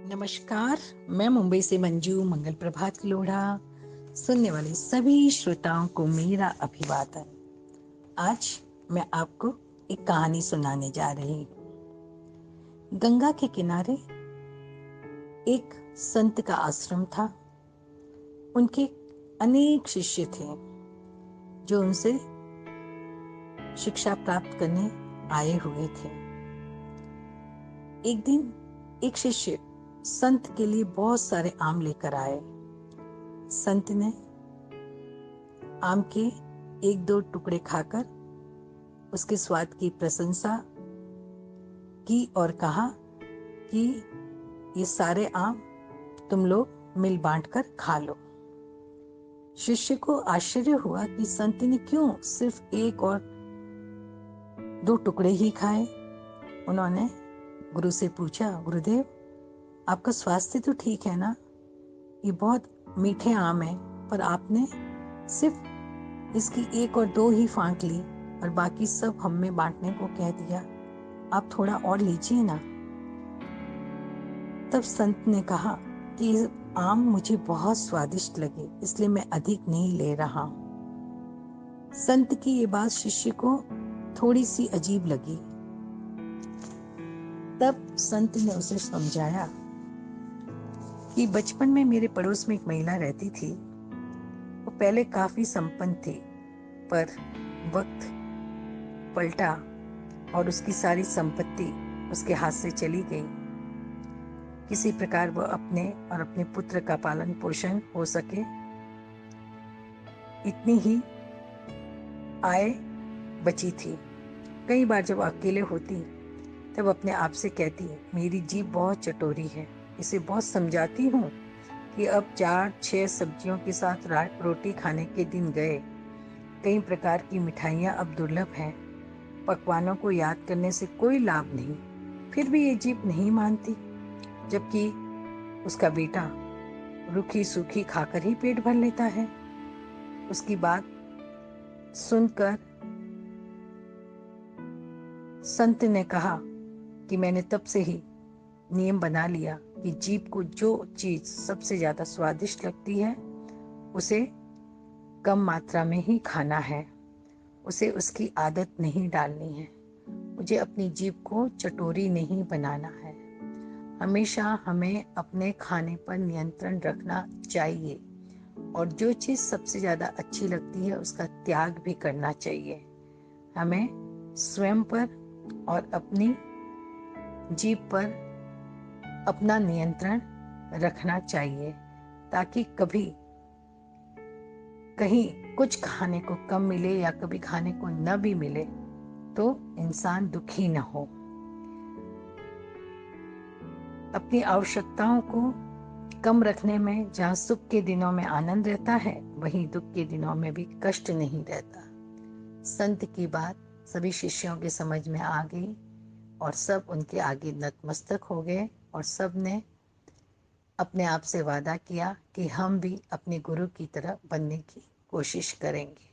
नमस्कार। मैं मुंबई से मंजू मंगल प्रभात की लोढ़ा सुनने वाले सभी श्रोताओं को मेरा अभिवादन। आज मैं आपको एक कहानी सुनाने जा रही हूँ। गंगा के किनारे एक संत का आश्रम था। उनके अनेक शिष्य थे जो उनसे शिक्षा प्राप्त करने आए हुए थे। एक दिन एक शिष्य संत के लिए बहुत सारे आम लेकर आए। संत ने आम के एक दो टुकड़े खाकर उसके स्वाद की प्रशंसा की और कहा कि ये सारे आम तुम लोग मिल बांट कर खा लो। शिष्य को आश्चर्य हुआ कि संत ने क्यों सिर्फ एक और दो टुकड़े ही खाए। उन्होंने गुरु से पूछा, गुरुदेव आपका स्वास्थ्य तो ठीक है ना? ये बहुत मीठे आम है, पर आपने सिर्फ इसकी एक और दो ही फांक ली और बाकी सब हम में बांटने को कह दिया। आप थोड़ा और लीजिए ना। तब संत ने कहा कि ये आम मुझे बहुत स्वादिष्ट लगे, इसलिए मैं अधिक नहीं ले रहा हूं। संत की ये बात शिष्य को थोड़ी सी अजीब लगी। तब संत ने उसे समझाया कि बचपन में मेरे पड़ोस में एक महिला रहती थी। वो पहले काफी संपन्न थी, पर वक्त पलटा और उसकी सारी संपत्ति उसके हाथ से चली गई। किसी प्रकार वह अपने और अपने पुत्र का पालन पोषण हो सके, इतनी ही आय बची थी। कई बार जब अकेले होती तब अपने आप से कहती, मेरी जीभ बहुत चटोरी है, इसे बहुत समझाती हूँ कि अब 4-6 सब्जियों के साथ रोटी खाने के दिन गए। कई प्रकार की मिठाइयाँ अब दुर्लभ हैं। पकवानों को याद करने से कोई लाभ नहीं, फिर भी ये जीभ नहीं मानती, जबकि उसका बेटा रूखी सूखी खाकर ही पेट भर लेता है। उसकी बात सुनकर संत ने कहा कि मैंने तब से ही नियम बना लिया कि जीभ को जो चीज सबसे ज्यादा स्वादिष्ट लगती है उसे कम मात्रा में ही खाना है, उसे उसकी आदत नहीं डालनी है। मुझे अपनी जीभ को चटोरी नहीं बनाना है। हमेशा हमें अपने खाने पर नियंत्रण रखना चाहिए और जो चीज सबसे ज्यादा अच्छी लगती है उसका त्याग भी करना चाहिए। हमें स्वयं पर और अपनी जीभ पर अपना नियंत्रण रखना चाहिए, ताकि कभी कहीं कुछ खाने को कम मिले या कभी खाने को न भी मिले तो इंसान दुखी न हो। अपनी आवश्यकताओं को कम रखने में जहाँ सुख के दिनों में आनंद रहता है, वहीं दुख के दिनों में भी कष्ट नहीं रहता। संत की बात सभी शिष्यों के समझ में आ गई और सब उनके आगे नतमस्तक हो गए और सब ने अपने आप से वादा किया कि हम भी अपने गुरु की तरह बनने की कोशिश करेंगे।